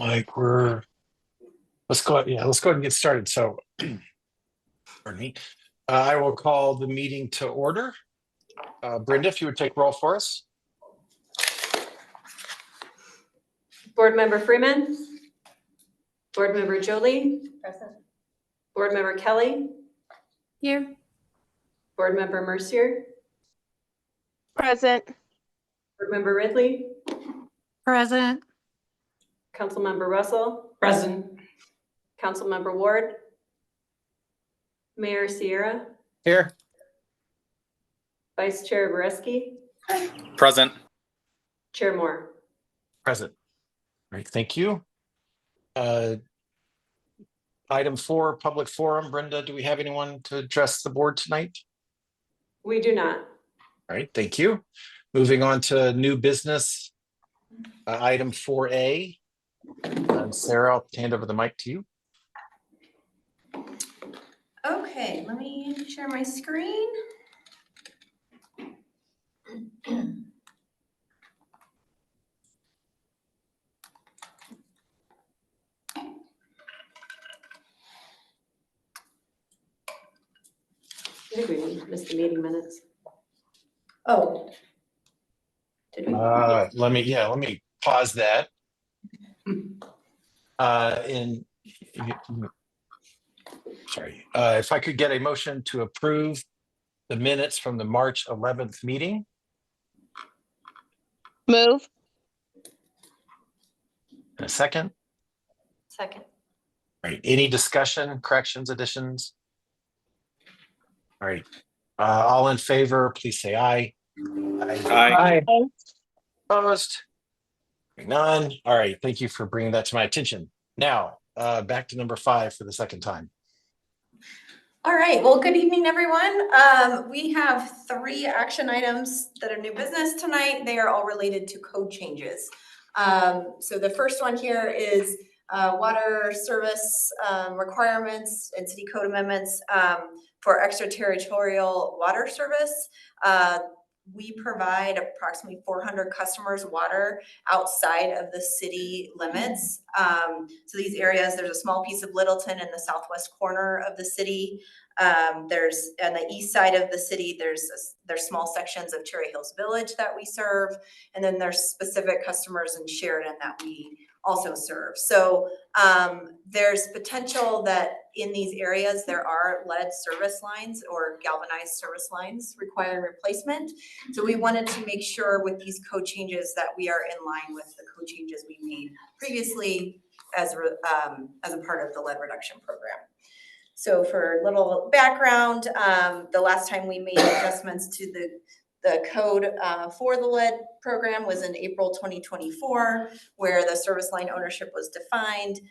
like let's go ahead and get started. So, pardon me. I will call the meeting to order. Brenda, if you would take roll for us. Board Member Freeman. Board Member Jolie. Present. Board Member Kelly. Here. Board Member Mercier. Present. Board Member Ridley. Present. Councilmember Russell. Present. Councilmember Ward. Mayor Sierra. Here. Vice Chair Boreski. Present. Chair Moore. Present. Great, thank you. Item 4, public forum. Brenda, do we have anyone to address the board tonight? We do not. All right, thank you. Moving on to new business. Item 4A. Sarah, I'll hand over the mic to you. Okay, let me share my screen. I think we missed the meeting minutes. Oh. Did we? Let me pause that. If I could get a motion to approve the minutes from the March 11th meeting. Move. And a second. Second. All right, any discussion, corrections, additions? All right, all in favor, please say aye. Aye. Opposed? None. All right, thank you for bringing that to my attention. Now, back to number 5 for the second time. All right, well, good evening, everyone. We have 3 action items that are new business tonight. They are all related to code changes. So the first one here is water service requirements and city code amendments for extraterritorial water service. We provide approximately 400 customers water outside of the city limits. So these areas, there's a small piece of Littleton in the southwest corner of the city. There's on the east side of the city, there's small sections of Cherry Hills Village that we serve. And then there's specific customers in Sheridan that we also serve. So there's potential that in these areas there are lead service lines or galvanized service lines requiring replacement. So we wanted to make sure with these code changes that we are in line with the code changes we made previously as a part of the lead reduction program. So for a little background, the last time we made adjustments to the code for the lead program was in April 2024, where the service line ownership was defined.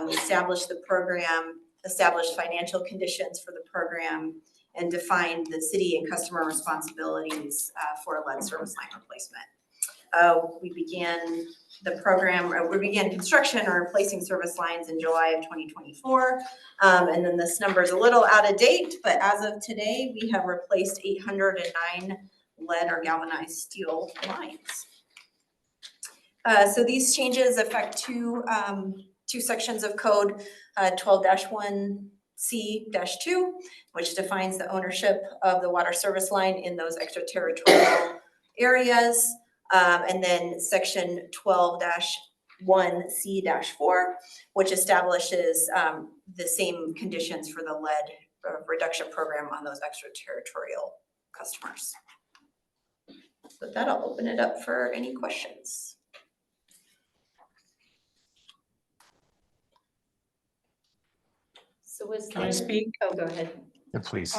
We established the program, established financial conditions for the program, and defined the city and customer responsibilities for a lead service line replacement. We began the program, we began construction or replacing service lines in July of 2024. And then this number is a little out of date, but as of today, we have replaced 809 lead or galvanized steel lines. So these changes affect two sections of code, 12-1C-2, which defines the ownership of the water service line in those extraterritorial areas. And then section 12-1C-4, which establishes the same conditions for the lead reduction program on those extraterritorial customers. With that, I'll open it up for any questions. So was Can I speak? Oh, go ahead. Yeah, please.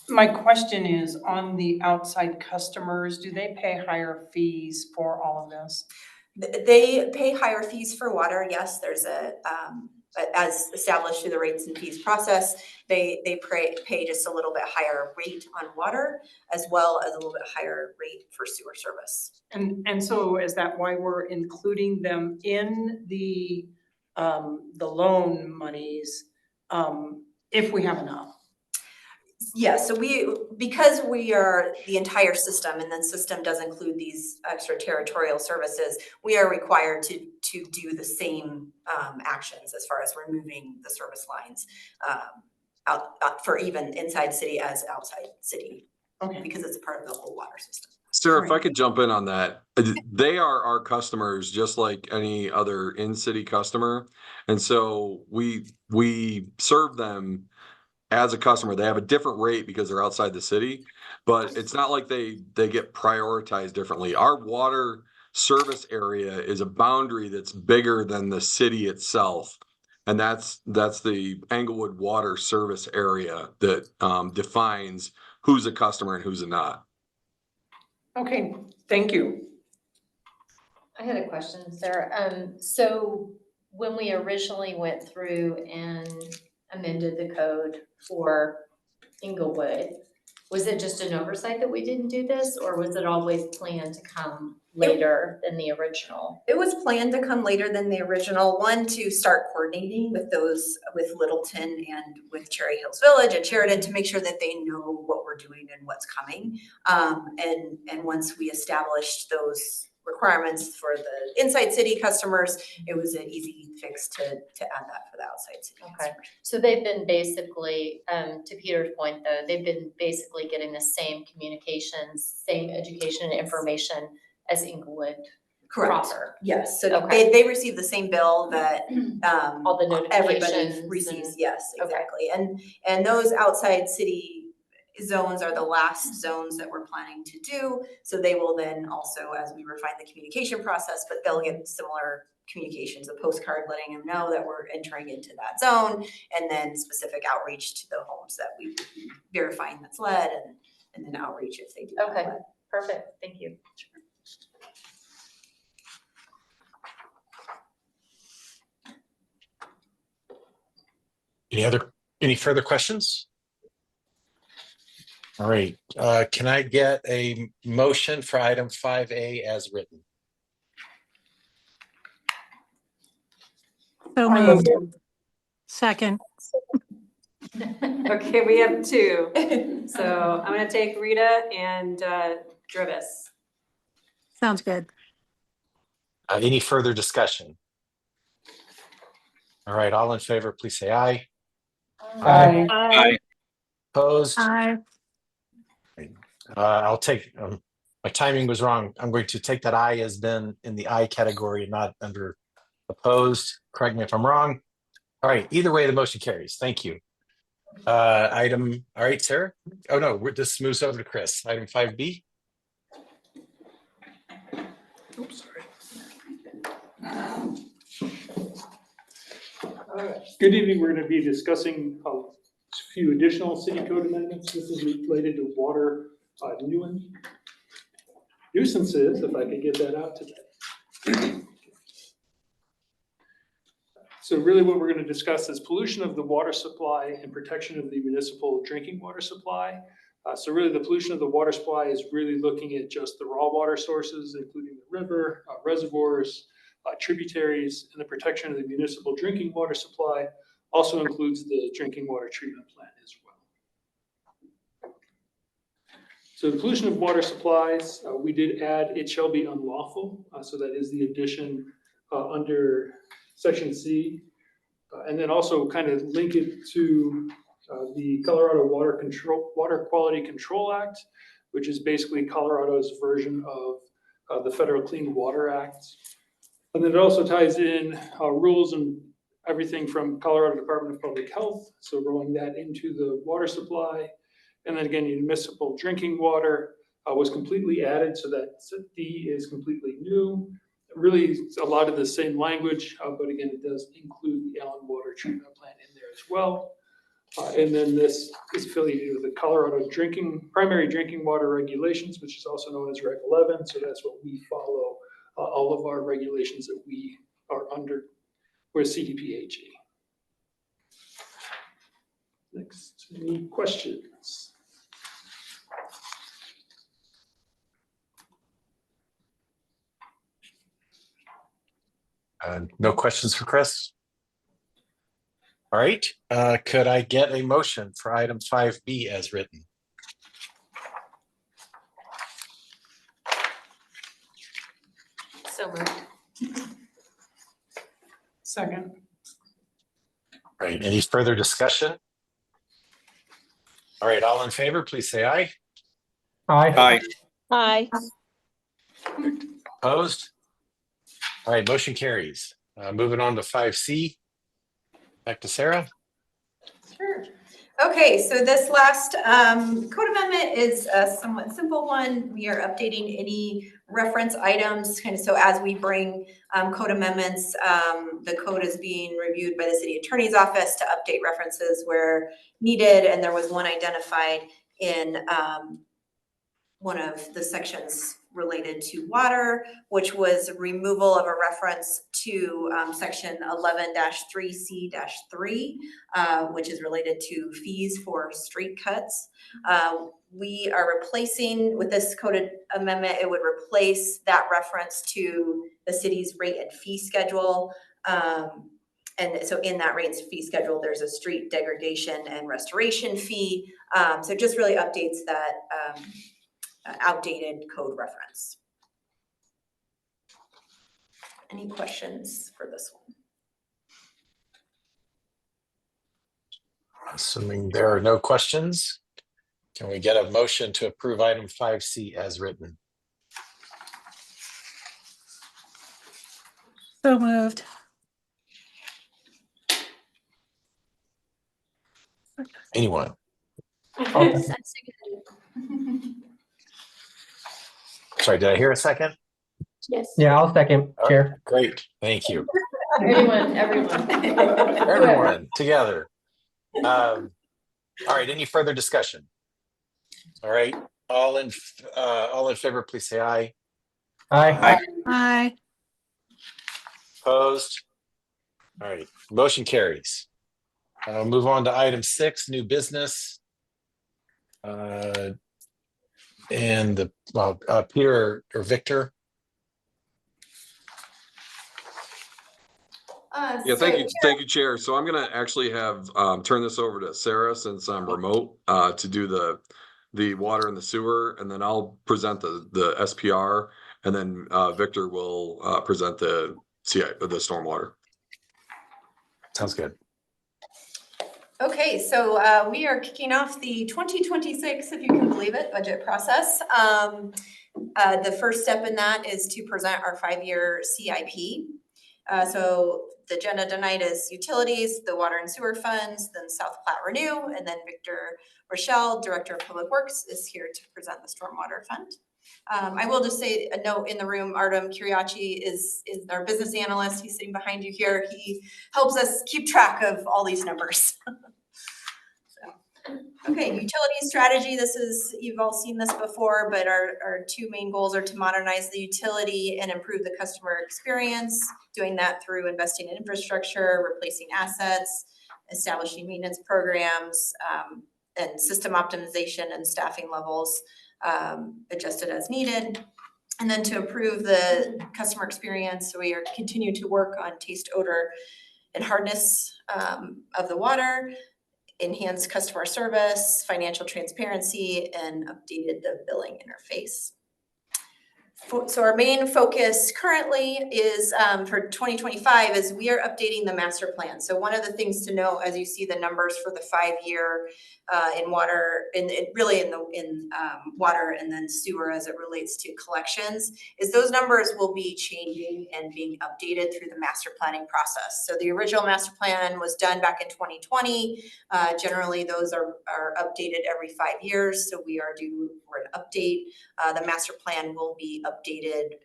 My question is, on the outside customers, do they pay higher fees for all of this? They pay higher fees for water. Yes, there's as established through the rates and fees process, they pay just a little bit higher rate on water, as well as a little bit higher rate for sewer service. And so is that why we're including them in the loan monies, if we have enough? Yeah, so because we are the entire system, and then system does include these extraterritorial services, we are required to to do the same actions as far as removing the service lines out for even inside city as outside city, Okay. because it's part of the whole water system. Sarah, if I could jump in on that, they are our customers just like any other in-city customer. And so we serve them as a customer. They have a different rate because they're outside the city, but it's not like they get prioritized differently. Our water service area is a boundary that's bigger than the city itself. And that's the Englewood water service area that defines who's a customer and who's not. Okay, thank you. I had a question, Sarah. So when we originally went through and amended the code for Englewood, was it just an oversight that we didn't do this, or was it always planned to come later than the original? It was planned to come later than the original one, to start coordinating with those, with Littleton and with Cherry Hills Village and Sheridan, to make sure that they know what we're doing and what's coming. And once we established those requirements for the inside city customers, it was an easy fix to add that for the outside city Okay. customers. So they've been basically, to Peter's point though, they've been basically getting the same communications, same education and information as Englewood Correct. proper. Yes, so Okay. they receive the same bill that All the everybody notifications receives. and- Yes, Okay. exactly. And those outside city zones are the last zones that we're planning to do. So they will then also, as we refine the communication process, but they'll get similar communications, a postcard letting them know that we're entering into that zone, and then specific outreach to the homes that we would be verifying that's lead, and then outreach if they do have Okay. lead. Perfect, thank you. Any further questions? All right, can I get a motion for item 5A as written? So moved. Second. Okay, we have two. So I'm gonna take Rita and Drivis. Sounds good. Any further discussion? All right, all in favor, please say aye. Aye. Aye. Opposed? Aye. I'll take, my timing was wrong. I'm going to take that aye as been in the aye category and not under opposed. Correct me if I'm wrong. All right, either way, the motion carries. Thank you. All right, Sarah? Oh, no, this moves over to Chris. Item 5B. Oops, sorry. Good evening. We're going to be discussing a few additional city code amendments. This is related to water nuisances, if I could get that out today. So really what we're going to discuss is pollution of the water supply and protection of the municipal drinking water supply. So really the pollution of the water supply is really looking at just the raw water sources, including the river, reservoirs, tributaries, and the protection of the municipal drinking water supply also includes the drinking water treatment plant as well. So the pollution of water supplies, we did add it shall be unlawful. So that is the addition under section C. And then also kind of link it to the Colorado Water Quality Control Act, which is basically Colorado's version of the Federal Clean Water Act. And then it also ties in rules and everything from Colorado Department of Public Health, so rolling that into the water supply. And then again, municipal drinking water was completely added, so that D is completely new. Really, a lot of the same language, but again, it does include the Allen Water Treatment Plant in there as well. And then this is affiliated with the Colorado Primary Drinking Water Regulations, which is also known as Reg 11. So that's what we follow. All of our regulations that we are under, we're CDPHE. Next, any questions? No questions for Chris? All right, could I get a motion for item 5B as written? So moved. Second. All right, any further discussion? All right, all in favor, please say aye. Aye. Aye. Opposed? All right, motion carries. Moving on to 5C. Back to Sarah. Sure. Okay, so this last code amendment is a somewhat simple one. We are updating any reference items, kind of so as we bring code amendments, the code is being reviewed by the city attorney's office to update references where needed, and there was one identified in one of the sections related to water, which was removal of a reference to section 11-3C-3, which is related to fees for street cuts. We are replacing, with this code amendment, it would replace that reference to the city's rate and fee schedule. And so in that rate and fee schedule, there's a street degradation and restoration fee. So it just really updates that outdated code reference. Any questions for this one? Assuming there are no questions, can we get a motion to approve item 5C as written? So moved. Anyone? Sorry, did I hear a second? Yes. Yeah, I'll second, Oh, Chair. Great, thank you. Everyone. Everyone together. All right, any further discussion? All right, all in favor, please say aye. Aye. Aye. Opposed? All right, motion carries. Move on to item 6, new business. And Peter or Victor. Yeah, thank you, Chair. So I'm gonna actually have turn this over to Sarah since I'm remote to do the water and the sewer, and then I'll present the SPR, and then Victor will present the stormwater. Sounds good. Okay, so we are kicking off the 2026, if you can believe it, budget process. The first step in that is to present our 5-year CIP. So the agenda tonight is utilities, the water and sewer funds, then South Platte Renew, and then Victor Rochelle, Director of Public Works, is here to present the Stormwater Fund. I will just say a note in the room, Artem Kiriachi is our business analyst. He's sitting behind you here. He helps us keep track of all these numbers. Okay, utility strategy. This is, you've all seen this before, but our 2 main goals are to modernize the utility and improve the customer experience, doing that through investing in infrastructure, replacing assets, establishing maintenance programs, and system optimization and staffing levels adjusted as needed. And then to improve the customer experience, we are continue to work on taste, odor, and hardness of the water, enhanced customer service, financial transparency, and updated the billing interface. So our main focus currently is for 2025 is we are updating the master plan. So one of the things to note as you see the numbers for the 5-year in water, in water and then sewer as it relates to collections, is those numbers will be changing and being updated through the master planning process. So the original master plan was done back in 2020. Generally, those are updated every 5 years. So we are due for an update. The master plan will be updated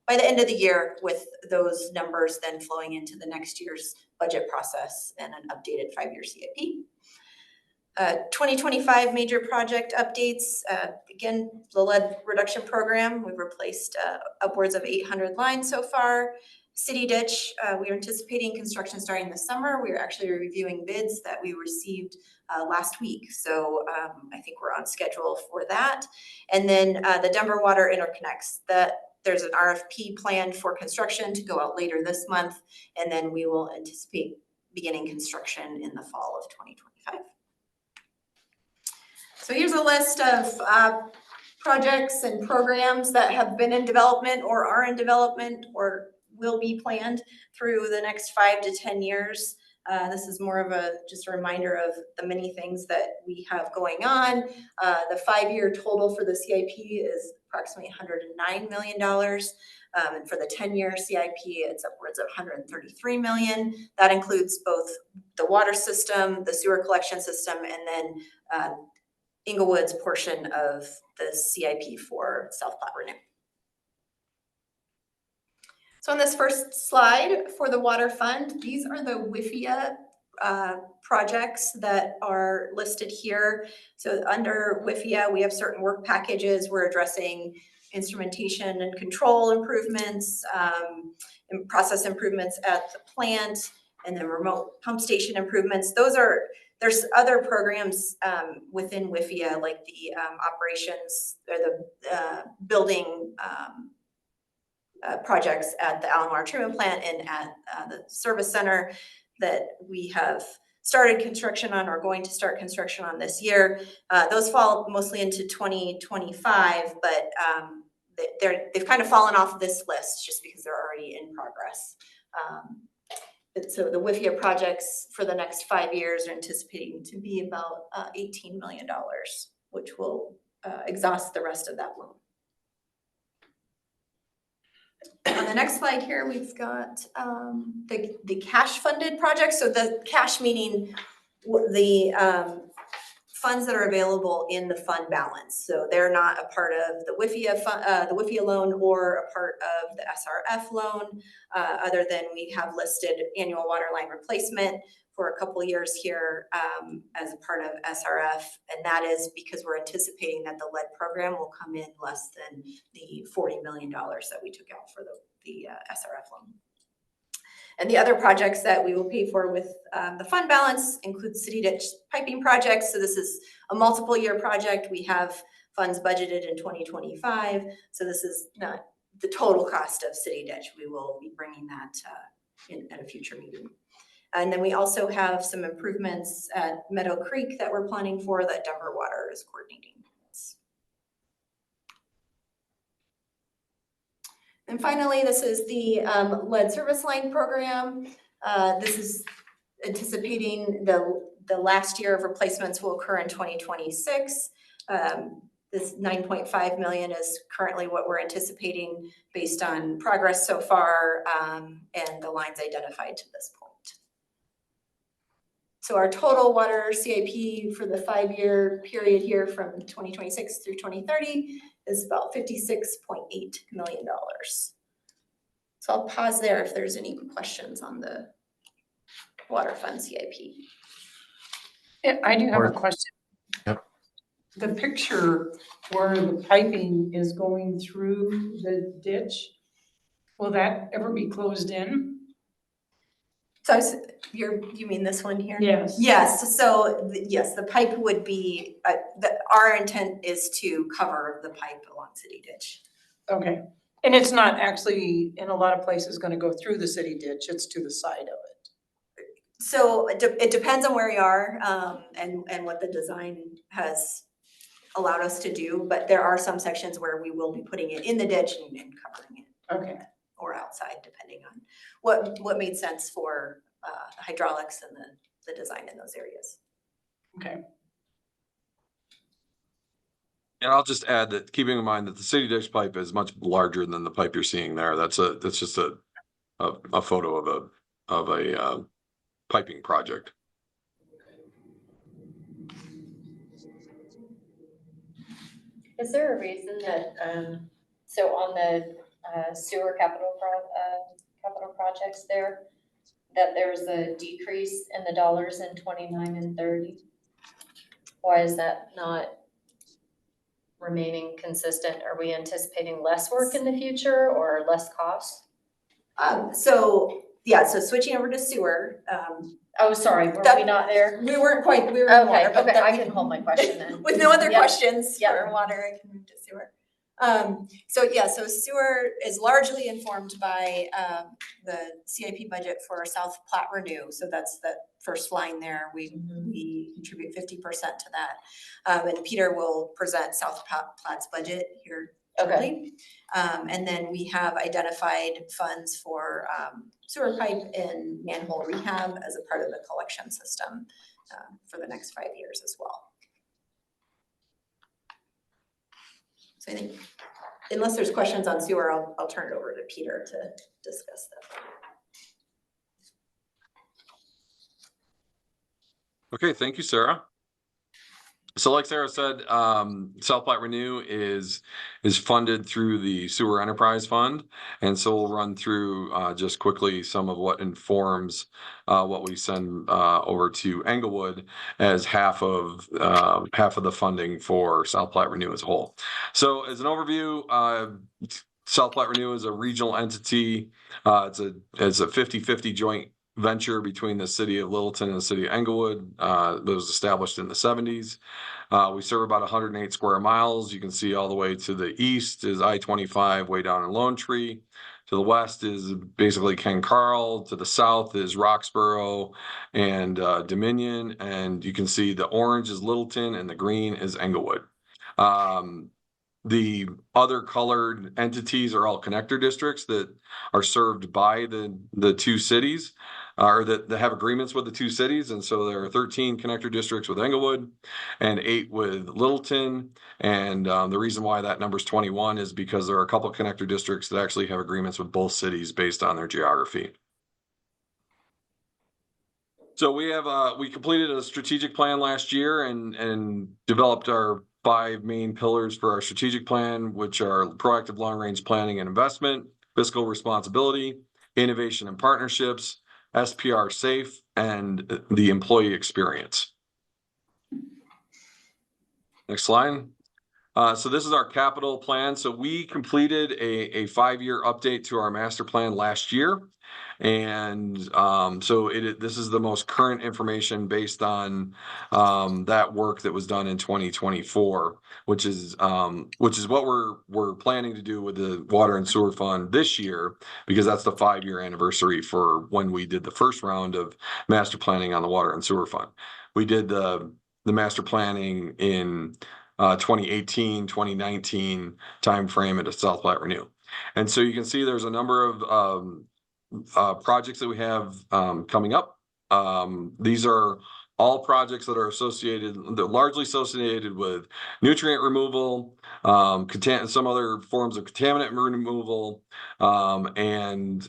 by the end of the year, with those numbers then flowing into the next year's budget process and an updated 5-year CIP. 2025 major project updates. Again, the lead reduction program, we've replaced upwards of 800 lines so far. City ditch, we are anticipating construction starting this summer. We are actually reviewing bids that we received last week. So I think we're on schedule for that. And then the Denver water interconnects, there's an RFP planned for construction to go out later this month. And then we will anticipate beginning construction in the fall of 2025. So here's a list of projects and programs that have been in development or are in development or will be planned through the next 5 to 10 years. This is more of just a reminder of the many things that we have going on. The 5-year total for the CIP is approximately $109 million. And for the 10-year CIP, it's upwards of $133 million. That includes both the water system, the sewer collection system, and then Englewood's portion of the CIP for South Platte Renew. So on this first slide for the water fund, these are the WIFIA projects that are listed here. So under WIFIA, we have certain work packages. We're addressing instrumentation and control improvements, and process improvements at the plant, and then remote pump station improvements. There's other programs within WIFIA, like the operations or the building projects at the Alomar treatment plant and at the service center that we have started construction on or going to start construction on this year. Those fall mostly into 2025, but they've kind of fallen off this list just because they're already in progress. So the WIFIA projects for the next 5 years are anticipating to be about $18 million, which will exhaust the rest of that loan. On the next slide here, we've got the cash funded projects. So the cash meaning the funds that are available in the fund balance. So they're not a part of the WIFIA loan or a part of the SRF loan, other than we have listed annual water line replacement for a couple of years here as a part of SRF. And that is because we're anticipating that the lead program will come in less than the $40 million that we took out for the SRF loan. And the other projects that we will pay for with the fund balance include city ditch piping projects. So this is a multiple year project. We have funds budgeted in 2025. So this is not the total cost of city ditch. We will be bringing that in at a future meeting. And then we also have some improvements at Meadow Creek that we're planning for that Denver Water is coordinating. And finally, this is the lead service line program. This is anticipating the last year of replacements will occur in 2026. This 9.5 million is currently what we're anticipating based on progress so far and the lines identified to this point. So our total water CIP for the 5-year period here from 2026 through 2030 is about $56.8 million. So I'll pause there if there's any questions on the water fund CIP. Yeah, I do have a question. Yep. The picture where the piping is going through the ditch, will that ever be closed in? So you mean this one here? Yes. Yes, so yes, the pipe would be, our intent is to cover the pipe along city ditch. Okay, and it's not actually in a lot of places gonna go through the city ditch, it's to the side of it. So it depends on where you are and what the design has allowed us to do, but there are some sections where we will be putting it in the ditch and covering it. Okay. Or outside, depending on what made sense for hydraulics and the design in those areas. Okay. And I'll just add that keeping in mind that the city ditch pipe is much larger than the pipe you're seeing there. That's just a photo of a piping project. Is there a reason that, so on the sewer capital projects there, that there's a decrease in the dollars in 29 and 30? Why is that not remaining consistent? Are we anticipating less work in the future or less cost? So switching over to sewer. Oh, sorry, were we not there? We weren't quite, we were in water, but I can hold my question then. With no other Yep. questions Yep. for water, I can move to sewer. So sewer is largely informed by the CIP budget for South Platte Renew. So that's the first line there. We contribute 50% to that. And Peter will present South Platte's budget here shortly. And then we have identified funds for sewer pipe and manhole rehab as a part of the collection system for the next 5 years as well. So I think, unless there's questions on sewer, I'll turn it over to Peter to discuss that. Okay, thank you, Sarah. So like Sarah said, South Platte Renew is funded through the Sewer Enterprise Fund. And so we'll run through just quickly some of what informs what we send over to Englewood as half of the funding for South Platte Renew as a whole. So as an overview, South Platte Renew is a regional entity. It's a 50-50 joint venture between the city of Littleton and the city of Englewood. That was established in the 70s. We serve about 108 square miles. You can see all the way to the east is I-25 way down in Lone Tree. To the west is basically Ken Carl. To the south is Roxborough and Dominion. And you can see the orange is Littleton and the green is Englewood. The other colored entities are all connector districts that are served by the two cities, or that have agreements with the two cities. And so there are 13 connector districts with Englewood and 8 with Littleton. And the reason why that number is 21 is because there are a couple connector districts that actually have agreements with both cities based on their geography. So we completed a strategic plan last year and developed our 5 main pillars for our strategic plan, which are proactive long-range planning and investment, fiscal responsibility, innovation and partnerships, SPR safe, and the employee experience. Next slide. So this is our capital plan. So we completed a 5-year update to our master plan last year. And this is the most current information based on that work that was done in 2024, which is what we're planning to do with the Water and Sewer Fund this year, because that's the 5-year anniversary for when we did the first round of master planning on the Water and Sewer Fund. We did the master planning in 2018, 2019 timeframe at South Platte Renew. And so you can see there's a number of projects that we have coming up. These are all projects that are they're largely associated with nutrient removal, some other forms of contaminant removal, and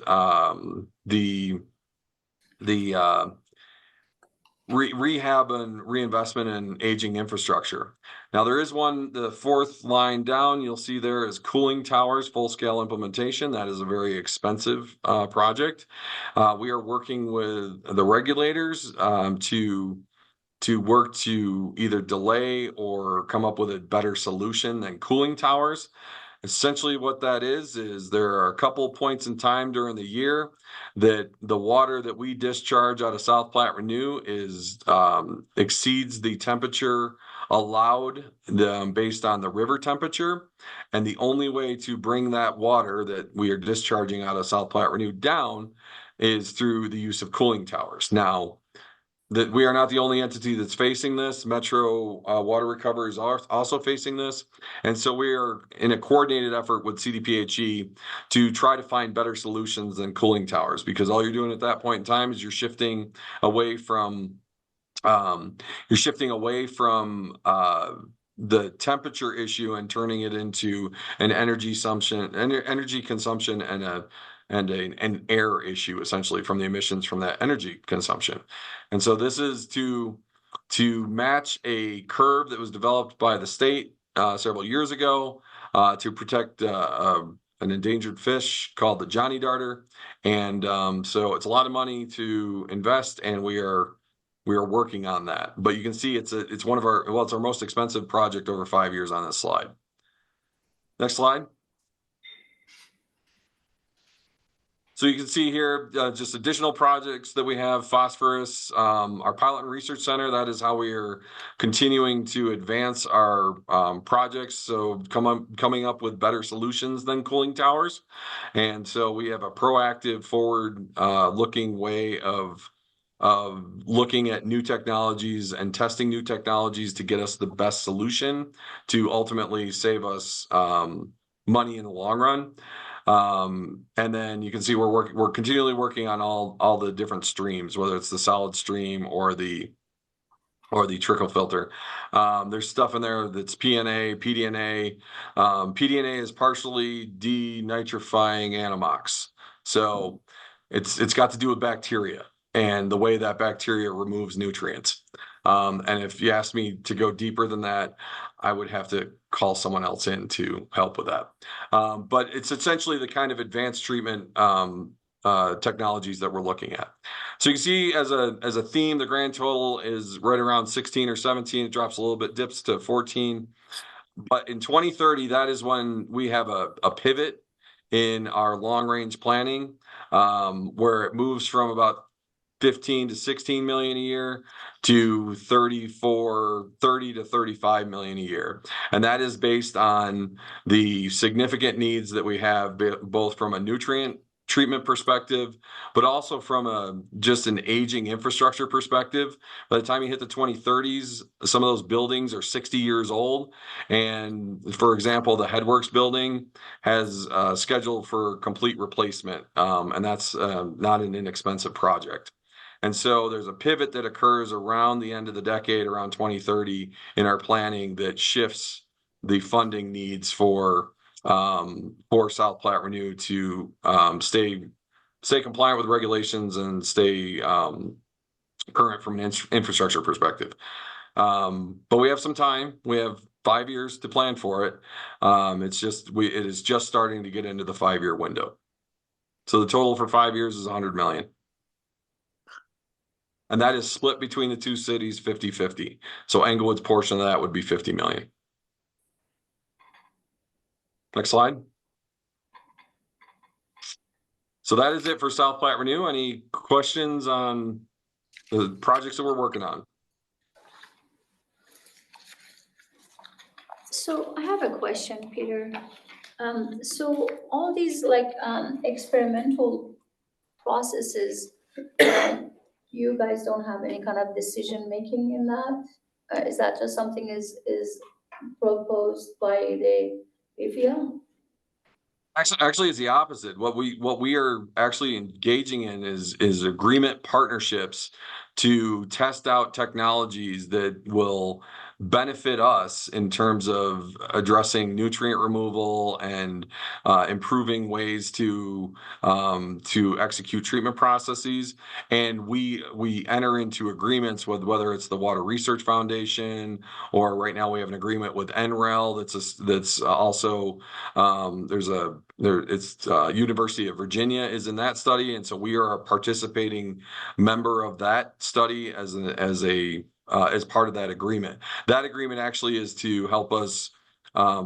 rehab and reinvestment in aging infrastructure. Now there is one, the 4th line down, you'll see there is cooling towers, full-scale implementation. That is a very expensive project. We are working with the regulators to work to either delay or come up with a better solution than cooling towers. Essentially what that is there are a couple points in time during the year that the water that we discharge out of South Platte Renew exceeds the temperature allowed based on the river temperature. And the only way to bring that water that we are discharging out of South Platte Renew down is through the use of cooling towers. Now, that we are not the only entity that's facing this. Metro Water Recovery is also facing this. And so we are in a coordinated effort with CDPHE to try to find better solutions than cooling towers, because all you're doing at that point in time is you're shifting away from the temperature issue and turning it into an energy consumption and an air issue, essentially, from the emissions from that energy consumption. And so this is to match a curve that was developed by the state several years ago to protect an endangered fish called the Johnny Darter. And so it's a lot of money to invest, and we are working on that. But you can see it's our most expensive project over 5 years on this slide. Next slide. So you can see here just additional projects that we have. Phosphorus, our pilot and research center, that is how we are continuing to advance our projects. So coming up with better solutions than cooling towers. And so we have a proactive, forward looking way of looking at new technologies and testing new technologies to get us the best solution to ultimately save us money in the long run. And then you can see we're continually working on all the different streams, whether it's the solid stream or the trickle filter. There's stuff in there that's PNA, PDNA. PDNA is partially denitrifying anammox. So it's got to do with bacteria and the way that bacteria removes nutrients. And if you ask me to go deeper than that, I would have to call someone else in to help with that. But it's essentially the kind of advanced treatment technologies that we're looking at. So you can see as a theme, the grand total is right around 16 or 17. It drops a little bit, dips to 14. But in 2030, that is when we have a pivot in our long range planning, where it moves from about 15 to 16 million a year to 30 to 35 million a year. And that is based on the significant needs that we have, both from a nutrient treatment perspective, but also from just an aging infrastructure perspective. By the time you hit the 2030s, some of those buildings are 60 years old. And for example, the Headworks building has scheduled for complete replacement. And that's not an inexpensive project. And so there's a pivot that occurs around the end of the decade, around 2030, in our planning that shifts the funding needs for South Platte Renew to stay compliant with regulations and stay current from an infrastructure perspective. But we have some time. We have 5 years to plan for it. It is just starting to get into the 5-year window. So the total for 5 years is 100 million. And that is split between the two cities 50-50. So Englewood's portion of that would be 50 million. Next slide. So that is it for South Platte Renew. Any questions on the projects that we're working on? So I have a question, Peter. So all these experimental processes, you guys don't have any kind of decision making in that? Is that just something is proposed by the AFIA? Actually, it's the opposite. What we are actually engaging in is agreement partnerships to test out technologies that will benefit us in terms of addressing nutrient removal and improving ways to execute treatment processes. And we enter into agreements with whether it's the Water Research Foundation, or right now we have an agreement with NREL that's also University of Virginia is in that study, and so we are a participating member of that study as part of that agreement. That agreement actually is to help us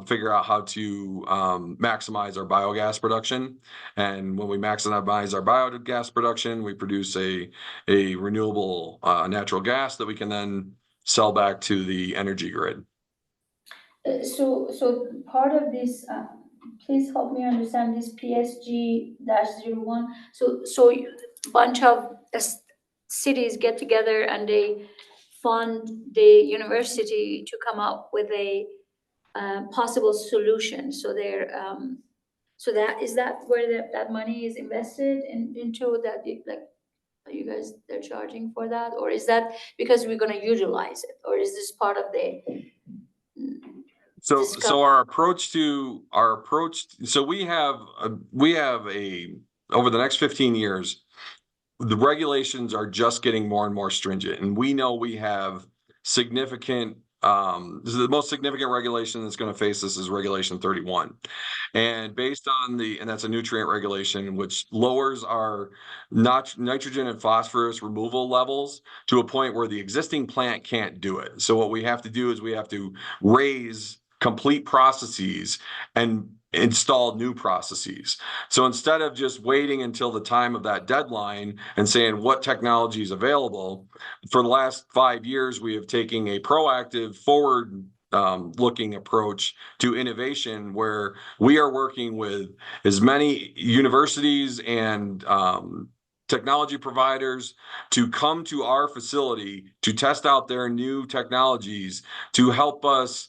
figure out how to maximize our biogas production. And when we maximize our biogas production, we produce a renewable natural gas that we can then sell back to the energy grid. So part of this, please help me understand this PSG-01. So bunch of cities get together and they fund the university to come up with a possible solution. So they're so that is that where that money is invested into that, like you guys they're charging for that, or is that because we're going to utilize it, or is this part of the So our approach, so we have over the next 15 years, the regulations are just getting more and more stringent, and we know we have significant this is the most significant regulation that's going to face us is regulation 31. And based on and that's a nutrient regulation, which lowers our nitrogen and phosphorus removal levels to a point where the existing plant can't do it. So what we have to do is we have to raise complete processes and install new processes. So instead of just waiting until the time of that deadline and saying what technology is available, for the last 5 years, we have taken a proactive forward looking approach to innovation, where we are working with as many universities and technology providers to come to our facility to test out their new technologies to help us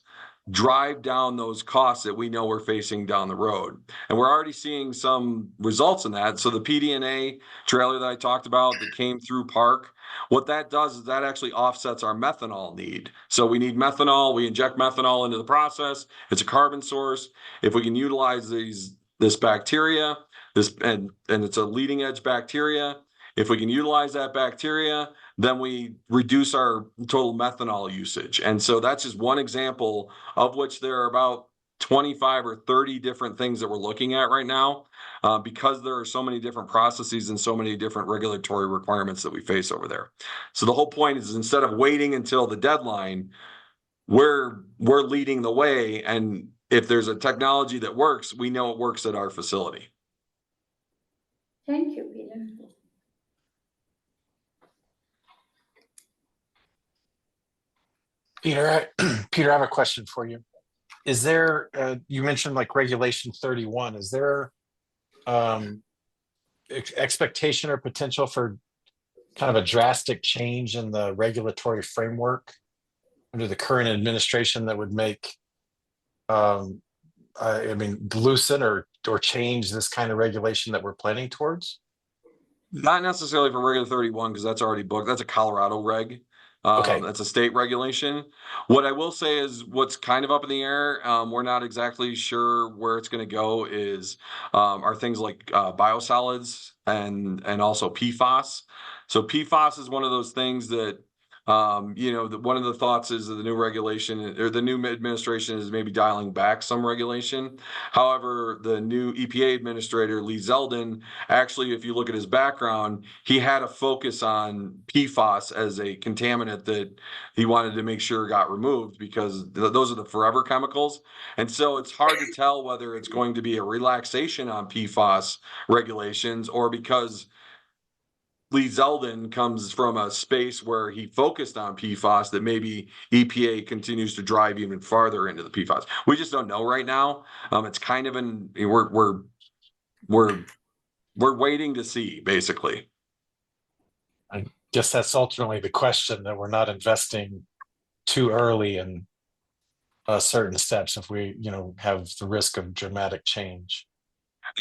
drive down those costs that we know we're facing down the road. And we're already seeing some results in that. So the PD&A trailer that I talked about that came through Park, what that does is that actually offsets our methanol need. So we need methanol, we inject methanol into the process. It's a carbon source. If we can utilize this bacteria, and it's a leading edge bacteria, if we can utilize that bacteria, then we reduce our total methanol usage. And so that's just one example of which there are about 25 or 30 different things that we're looking at right now, because there are so many different processes and so many different regulatory requirements that we face over there. So the whole point is, instead of waiting until the deadline, we're leading the way. And if there's a technology that works, we know it works at our facility. Thank you, Peter. Peter, I have a question for you. Is there, you mentioned like regulation 31, is there expectation or potential for kind of a drastic change in the regulatory framework under the current administration that would make, loosen or change this kind of regulation that we're planning towards? Not necessarily for regular 31, because that's already booked. That's a Colorado reg. Okay. That's a state regulation. What I will say is what's kind of up in the air, we're not exactly sure where it's going to go, are things like biosolids and also PFAS. So PFAS is one of those things that, one of the thoughts is that the new regulation or the new administration is maybe dialing back some regulation. However, the new EPA administrator, Lee Zeldin, actually, if you look at his background, he had a focus on PFAS as a contaminant that he wanted to make sure got removed, because those are the forever chemicals. And so it's hard to tell whether it's going to be a relaxation on PFAS regulations, or because Lee Zeldin comes from a space where he focused on PFAS, that maybe EPA continues to drive even farther into the PFAS. We just don't know right now. It's kind of we're waiting to see, basically. I guess that's ultimately the question, that we're not investing too early in certain steps if we, have the risk of dramatic change.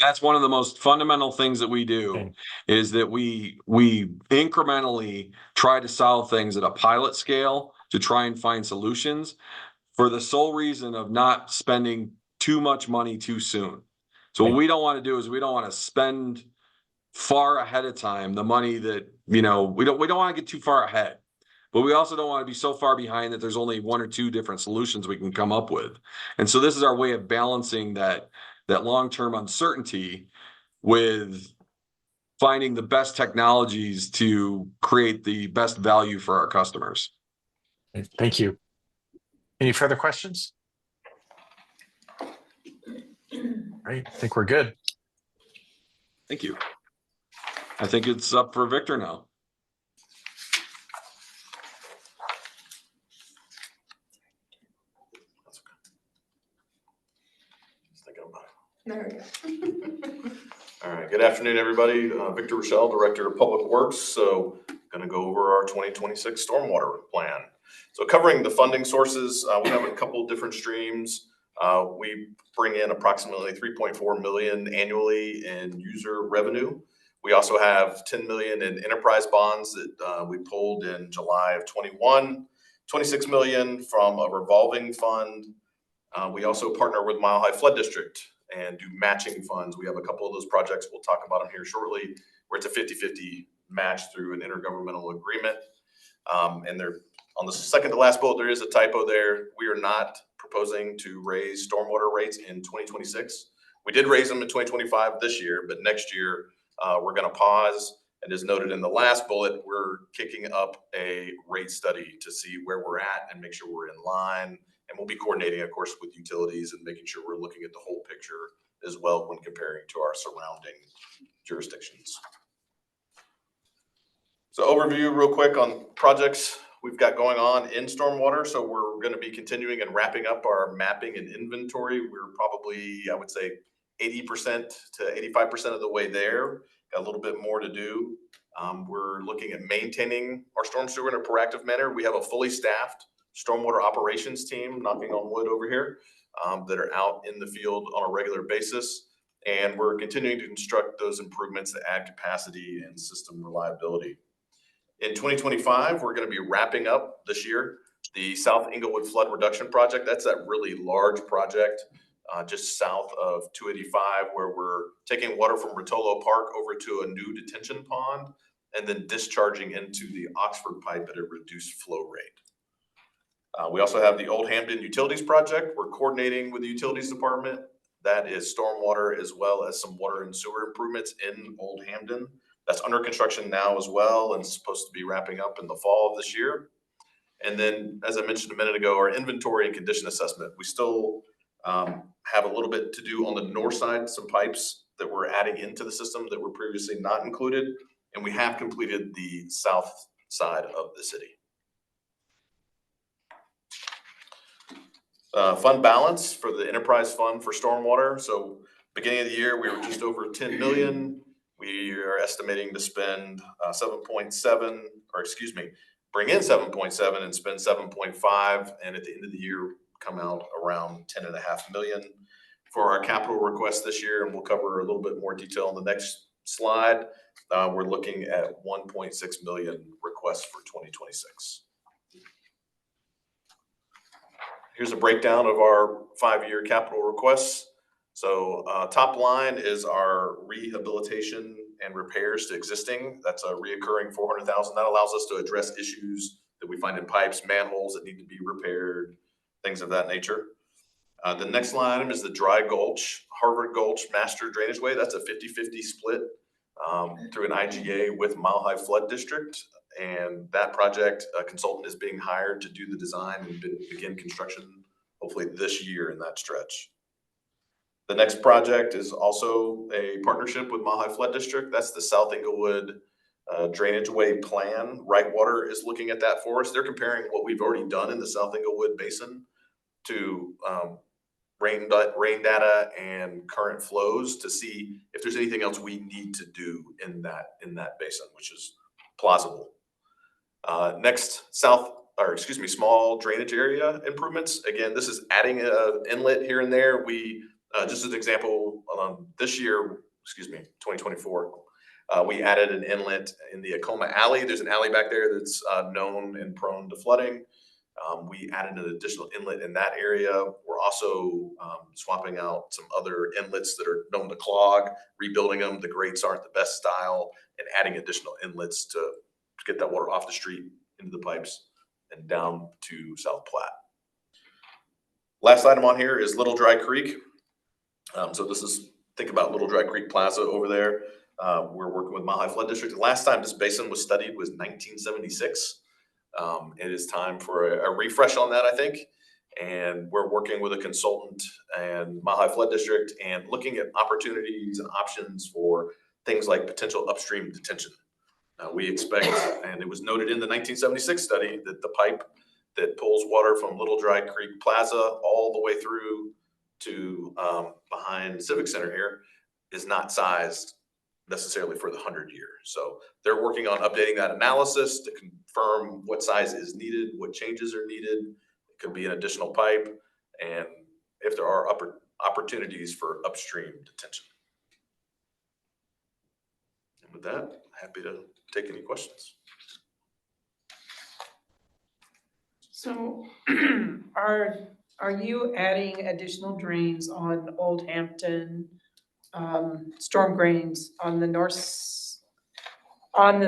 That's one of the most fundamental things that we do, is that we incrementally try to solve things at a pilot scale to try and find solutions, for the sole reason of not spending too much money too soon. So what we don't want to do is we don't want to spend far ahead of time the money that, we don't want to get too far ahead, but we also don't want to be so far behind that there's only one or two different solutions we can come up with. And so this is our way of balancing that long-term uncertainty with finding the best technologies to create the best value for our customers. Thank you. Any further questions? All right, I think we're good. Thank you. I think it's up for Victor now. There we go. All right, good afternoon, everybody. Victor Rochelle, Director of Public Works. So going to go over our 2026 stormwater plan. So covering the funding sources, we have a couple of different streams. We bring in approximately 3.4 million annually in user revenue. We also have 10 million in enterprise bonds that we pulled in July of 21, 26 million from a revolving fund. We also partner with Mile High Flood District and do matching funds. We have a couple of those projects, we'll talk about them here shortly, where it's a 50-50 match through an intergovernmental agreement. And they're on the second to last bullet, there is a typo there. We are not proposing to raise stormwater rates in 2026. We did raise them in 2025 this year, but next year we're going to pause. And as noted in the last bullet, we're kicking up a rate study to see where we're at and make sure we're in line. And we'll be coordinating, of course, with utilities and making sure we're looking at the whole picture as well when comparing to our surrounding jurisdictions. So overview real quick on projects we've got going on in stormwater. So we're going to be continuing and wrapping up our mapping and inventory. We're probably, I would say, 80% to 85% of the way there. Got a little bit more to do. We're looking at maintaining our storm sewer in a proactive manner. We have a fully staffed stormwater operations team, knocking on wood over here, that are out in the field on a regular basis. And we're continuing to construct those improvements that add capacity and system reliability. In 2025, we're going to be wrapping up this year the South Englewood Flood Reduction Project. That's that really large project just south of 285, where we're taking water from Rotolo Park over to a new detention pond and then discharging into the Oxford pipe at a reduced flow rate. We also have the Old Hampton Utilities Project. We're coordinating with the Utilities Department. That is stormwater as well as some water and sewer improvements in Old Hampton. That's under construction now as well and supposed to be wrapping up in the fall of this year. And then, as I mentioned a minute ago, our inventory and condition assessment. We still have a little bit to do on the north side, some pipes that we're adding into the system that were previously not included. And we have completed the south side of the city. Fund balance for the enterprise fund for stormwater. So beginning of the year, we were just over 10 million. We are estimating to spend 7.7, or excuse me, bring in 7.7 and spend 7.5. And at the end of the year, come out around 10.5 million for our capital request this year. And we'll cover a little bit more detail on the next slide. We're looking at 1.6 million requests for 2026. Here's a breakdown of our 5-year capital requests. So top line is our rehabilitation and repairs to existing. That's a reoccurring 400,000. That allows us to address issues that we find in pipes, manholes that need to be repaired, things of that nature. The next line item is the Dry Gulch, Harvard Gulch Master Drainage Way. That's a 50-50 split through an IGA with Mile High Flood District. And that project, a consultant is being hired to do the design and begin construction hopefully this year in that stretch. The next project is also a partnership with Mile High Flood District. That's the South Englewood Drainage Way Plan. Right Water is looking at that for us. They're comparing what we've already done in the South Englewood Basin to rain data and current flows to see if there's anything else we need to do in that basin, which is plausible. Next, small drainage area improvements. Again, this is adding an inlet here and there. We, just as an example, this year, 2024, we added an inlet in the Acoma Alley. There's an alley back there that's known and prone to flooding. We added an additional inlet in that area. We're also swapping out some other inlets that are known to clog, rebuilding them. The grates aren't the best style, and adding additional inlets to get that water off the street into the pipes and down to South Platte. Last item on here is Little Dry Creek. So this is, think about Little Dry Creek Plaza over there. We're working with Mile High Flood District. The last time this basin was studied was 1976. It is time for a refresh on that, I think. And we're working with a consultant and Mile High Flood District and looking at opportunities and options for things like potential upstream detention. We expect, and it was noted in the 1976 study, that the pipe that pulls water from Little Dry Creek Plaza all the way through to behind Civic Center here is not sized necessarily for the 100-year. So they're working on updating that analysis to confirm what size is needed, what changes are needed. It could be an additional pipe, and if there are opportunities for upstream detention. And with that, happy to take any questions. So are you adding additional drains on Old Hampton, storm drains on the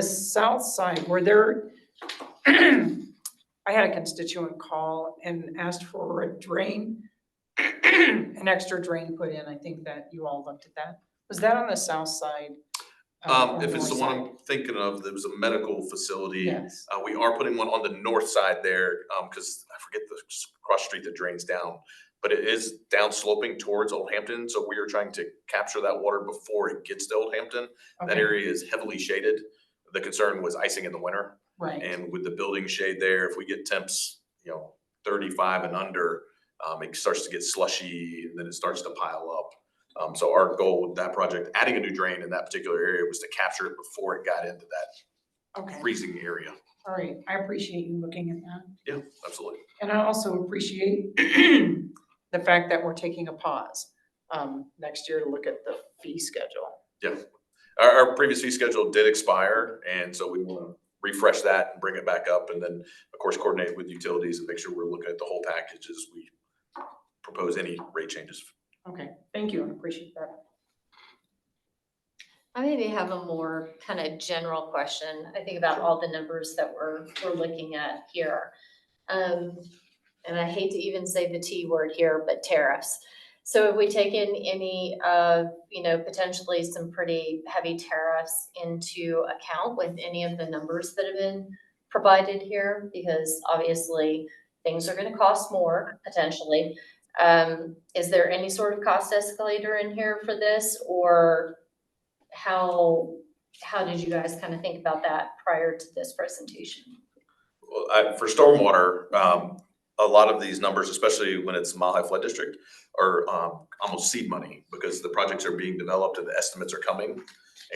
south side? Were there, I had a constituent call and asked for a drain, an extra drain put in. I think that you all looked at that. Was that on the south side? If it's the one I'm thinking of, there was a medical facility. Yes. We are putting one on the north side there because I forget the cross street that drains down, but it is down sloping towards Old Hampton. So we are trying to capture that water before it gets to Old Hampton. Okay. That area is heavily shaded. The concern was icing in the winter. Right. And with the building shade there, if we get temps, 35 and under, it starts to get slushy and then it starts to pile up. So our goal with that project, adding a new drain in that particular area, was to capture it before it got into that freezing area. All right, I appreciate you looking at that. Yeah, absolutely. And I also appreciate the fact that we're taking a pause next year to look at the fee schedule. Yeah. Our previous fee schedule did expire, and so we want to refresh that and bring it back up, and then, of course, coordinate with utilities and make sure we're looking at the whole package as we propose any rate changes. Okay, thank you, I appreciate that. I maybe have a more kind of general question. I think about all the numbers that we're looking at here. And I hate to even say the T word here, but tariffs. So have we taken any potentially some pretty heavy tariffs into account with any of the numbers that have been provided here? Because obviously things are going to cost more potentially. Is there any sort of cost escalator in here for this, or how did you guys kind of think about that prior to this presentation? Well, for stormwater, a lot of these numbers, especially when it's Mile High Flood District, are almost seed money because the projects are being developed and the estimates are coming.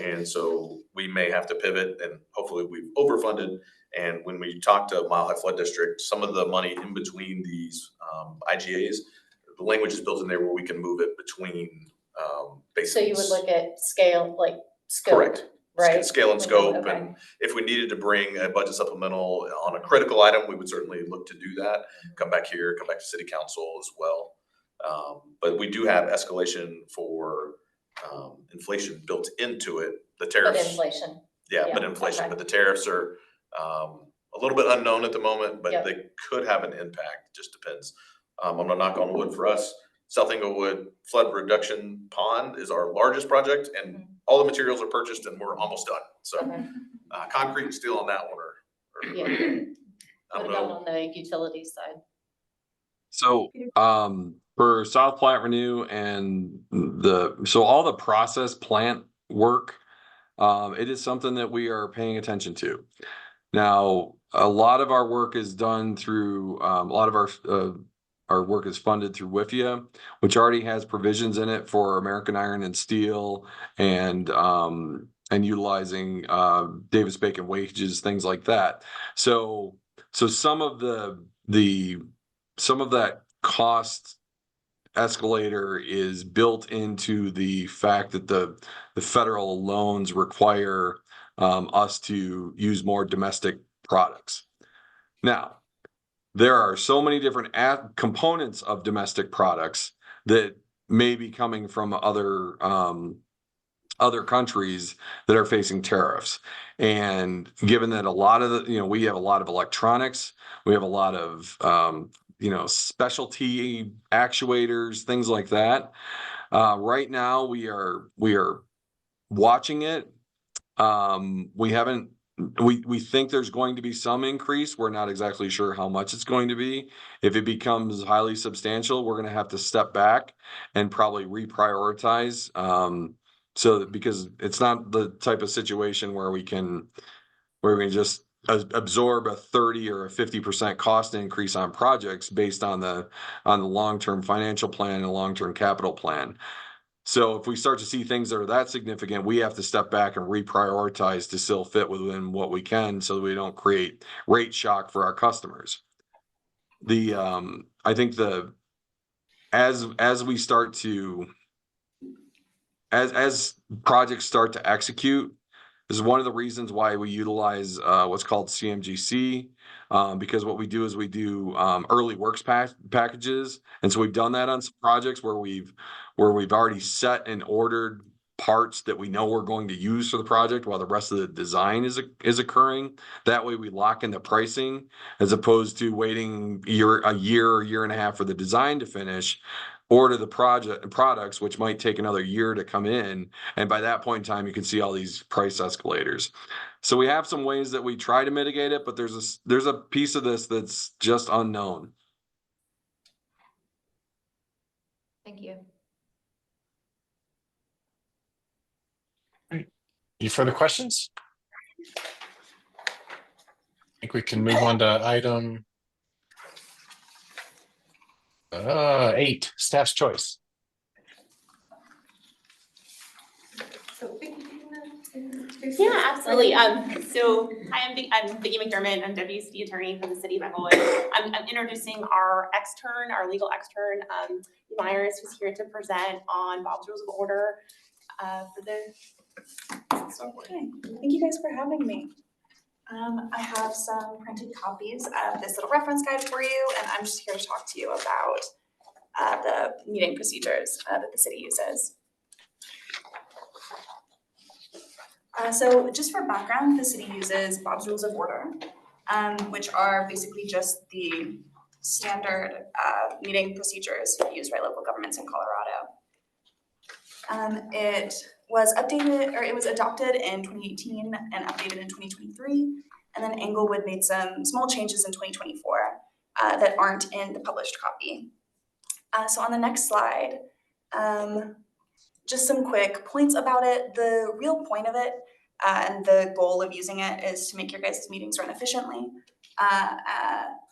And so we may have to pivot, and hopefully we've overfunded. And when we talk to Mile High Flood District, some of the money in between these IGAs, the language is built in there where we can move it between basins. So you would look at scale, like scope. Correct. Right? Scale and scope, Okay. and if we needed to bring a budget supplemental on a critical item, we would certainly look to do that. Come back here, come back to city council as well. But we do have escalation for inflation built into it. The tariffs. But inflation. Yeah, but Yeah, inflation, okay. but the tariffs are a little bit unknown at the moment, but Yep. they could have an impact, just depends. I'm gonna knock on wood for us. South Englewood Flood Reduction Pond is our largest project, and all the materials are purchased and we're almost done. So Okay. concrete and steel on that one are Yeah. I What don't about know. on the utility side? So, for South Platte Renew and so all the process plant work, it is something that we are paying attention to. Now, a lot of our work is done through, a lot of our work is funded through WIFIA, which already has provisions in it for American Iron and Steel and utilizing Davis-Bacon wages, things like that. So some of some of that cost escalator is built into the fact that the federal loans require us to use more domestic products. Now, there are so many different components of domestic products that may be coming from other countries that are facing tariffs. And given that a lot of we have a lot of electronics, we have a lot of specialty actuators, things like that. Right now we are watching it. We think there's going to be some increase. We're not exactly sure how much it's going to be. If it becomes highly substantial, we're going to have to step back and probably reprioritize. Because it's not the type of situation where we can just absorb a 30 or a 50% cost increase on projects based on the long-term financial plan and long-term capital plan. So if we start to see things that are that significant, we have to step back and reprioritize to still fit within what we can so that we don't create rate shock for our customers. I think as we start to as projects start to execute, this is one of the reasons why we utilize what's called CMGC, because what we do is we do early works packages, and so we've done that on some projects where we've already set and ordered parts that we know we're going to use for the project while the rest of the design is occurring. That way we lock in the pricing as opposed to waiting a year and a half for the design to finish. Order the products, which might take another year to come in, and by that point in time, you can see all these price escalators. So we have some ways that we try to mitigate it, but there's a piece of this that's just unknown. Thank you. Any further questions? I think we can move on to item 8, staff's choice. So Vicky, do you want to Yeah, absolutely. So hi, I'm Vicki McDermott. I'm Deputy City Attorney for the City of Englewood. I'm introducing our legal extern, Myers, who's here to present on Bob's Rules of Order for the. Okay, thank you guys for having me. I have some printed copies of this little reference guide for you, and I'm just here to talk to you about the meeting procedures that the city uses. So just for background, the city uses Bob's Rules of Order, which are basically just the standard meeting procedures used by local governments in Colorado. It was adopted in 2018 and updated in 2023, and then Englewood made some small changes in 2024 that aren't in the published copy. So on the next slide, just some quick points about it. The real point of it and the goal of using it is to make your guys' meetings run efficiently.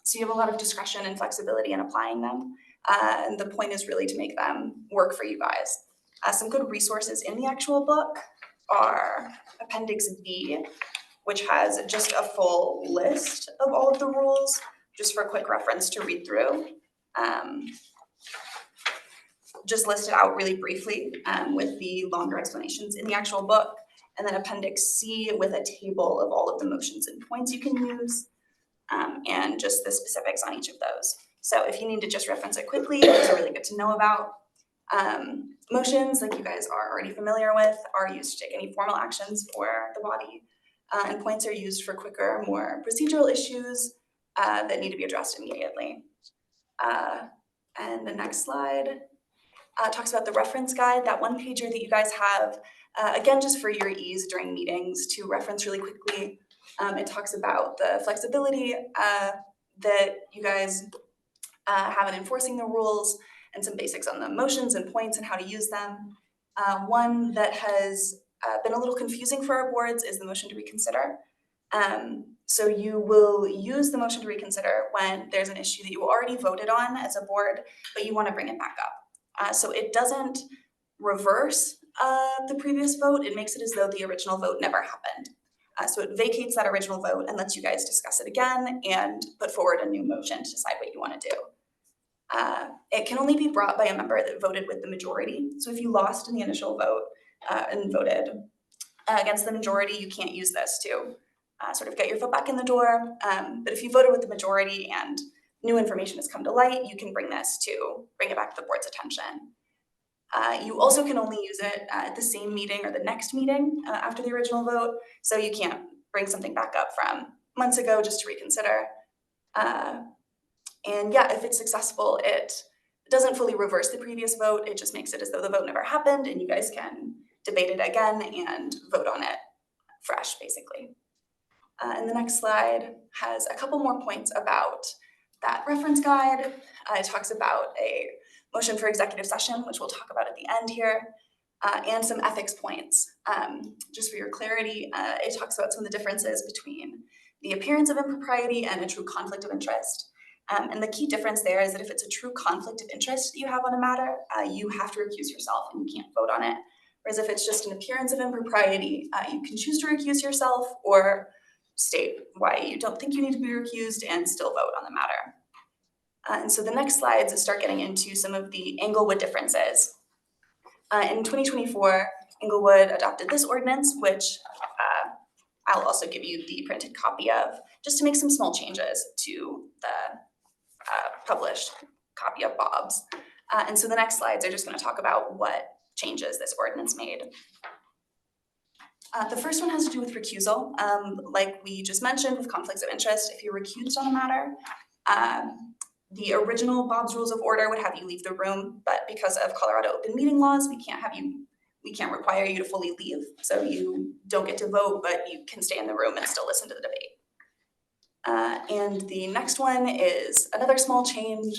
So you have a lot of discretion and flexibility in applying them. And the point is really to make them work for you guys. Some good resources in the actual book are Appendix B, which has just a full list of all of the rules, just for a quick reference to read through. Just listed out really briefly with the longer explanations in the actual book. And then Appendix C with a table of all of the motions and points you can use, and just the specifics on each of those. So if you need to just reference it quickly, those are really good to know about. Motions, like you guys are already familiar with, are used to take any formal actions for the body. And points are used for quicker, more procedural issues that need to be addressed immediately. And the next slide talks about the reference guide, that one pager that you guys have, again, just for your ease during meetings to reference really quickly. It talks about the flexibility that you guys have in enforcing the rules and some basics on the motions and points and how to use them. One that has been a little confusing for our boards is the motion to reconsider. So you will use the motion to reconsider when there's an issue that you already voted on as a board, but you want to bring it back up. So it doesn't reverse the previous vote. It makes it as though the original vote never happened. So it vacates that original vote and lets you guys discuss it again and put forward a new motion to decide what you want to do. It can only be brought by a member that voted with the majority. So if you lost in the initial vote and voted against the majority, you can't use this to sort of get your foot back in the door. But if you voted with the majority and new information has come to light, you can bring it back to the board's attention. You also can only use it at the same meeting or the next meeting after the original vote. So you can't bring something back up from months ago just to reconsider. And yeah, if it's successful, it doesn't fully reverse the previous vote. It just makes it as though the vote never happened and you guys can debate it again and vote on it fresh, basically. And the next slide has a couple more points about that reference guide. It talks about a motion for executive session, which we'll talk about at the end here, and some ethics points. Just for your clarity, it talks about some of the differences between the appearance of impropriety and a true conflict of interest. And the key difference there is that if it's a true conflict of interest that you have on a matter, you have to recuse yourself and you can't vote on it. Whereas if it's just an appearance of impropriety, you can choose to recuse yourself or state why you don't think you need to be recused and still vote on the matter. And so the next slides start getting into some of the Englewood differences. In 2024, Englewood adopted this ordinance, which I'll also give you the printed copy of, just to make some small changes to the published copy of Bob's. And so the next slides are just going to talk about what changes this ordinance made. The first one has to do with recusal. Like we just mentioned with conflicts of interest, if you're recused on a matter, the original Bob's Rules of Order would have you leave the room, but because of Colorado open meeting laws, we can't require you to fully leave. So you don't get to vote, but you can stay in the room and still listen to the debate. And the next one is another small change.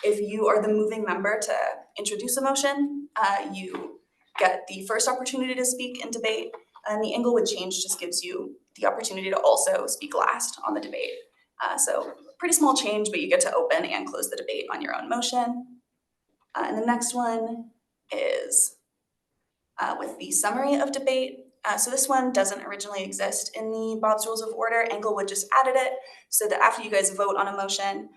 If you are the moving member to introduce a motion, you get the first opportunity to speak in debate, and the Englewood change just gives you the opportunity to also speak last on the debate. So pretty small change, but you get to open and close the debate on your own motion. And the next one is with the summary of debate. So this one doesn't originally exist in the Bob's Rules of Order. Englewood just added it so that after you guys vote on a motion,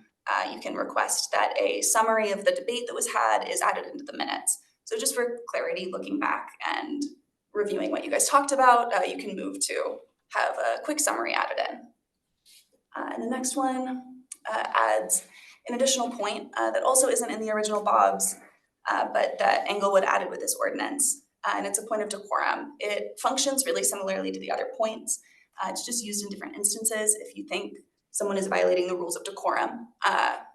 you can request that a summary of the debate that was had is added into the minutes. So just for clarity, looking back and reviewing what you guys talked about, you can move to have a quick summary added in. And the next one adds an additional point that also isn't in the original Bob's, but that Englewood added with this ordinance. And it's a point of decorum. It functions really similarly to the other points. It's just used in different instances if you think someone is violating the rules of decorum.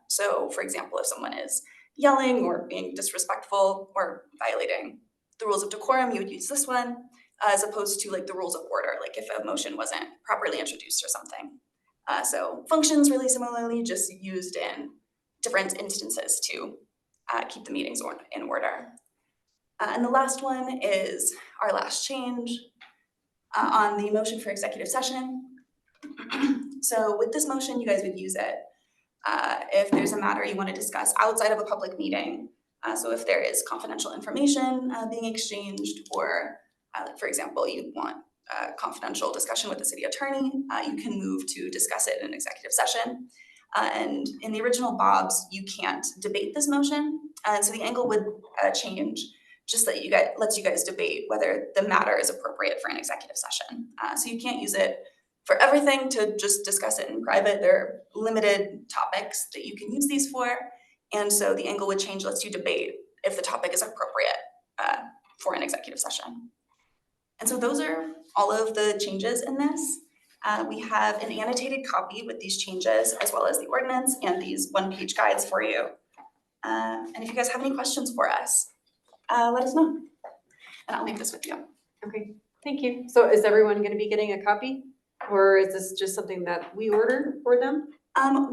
So for example, if someone is yelling or being disrespectful or violating the rules of decorum, you would use this one as opposed to like the rules of order, like if a motion wasn't properly introduced or something. So functions really similarly, just used in different instances to keep the meetings in order. And the last one is our last change on the motion for executive session. So with this motion, you guys would use it if there's a matter you want to discuss outside of a public meeting. So if there is confidential information being exchanged, or like for example, you want a confidential discussion with the city attorney, you can move to discuss it in an executive session. And in the original Bob's, you can't debate this motion. And so the Englewood change just lets you guys debate whether the matter is appropriate for an executive session. So you can't use it for everything to just discuss it in private. There are limited topics that you can use these for. And so the Englewood change lets you debate if the topic is appropriate for an executive session. And so those are all of the changes in this. We have an annotated copy with these changes as well as the ordinance and these one-page guides for you. And if you guys have any questions for us, let us know. And I'll leave this with you. Okay, thank you. So is everyone going to be getting a copy? Or is this just something that we ordered for them?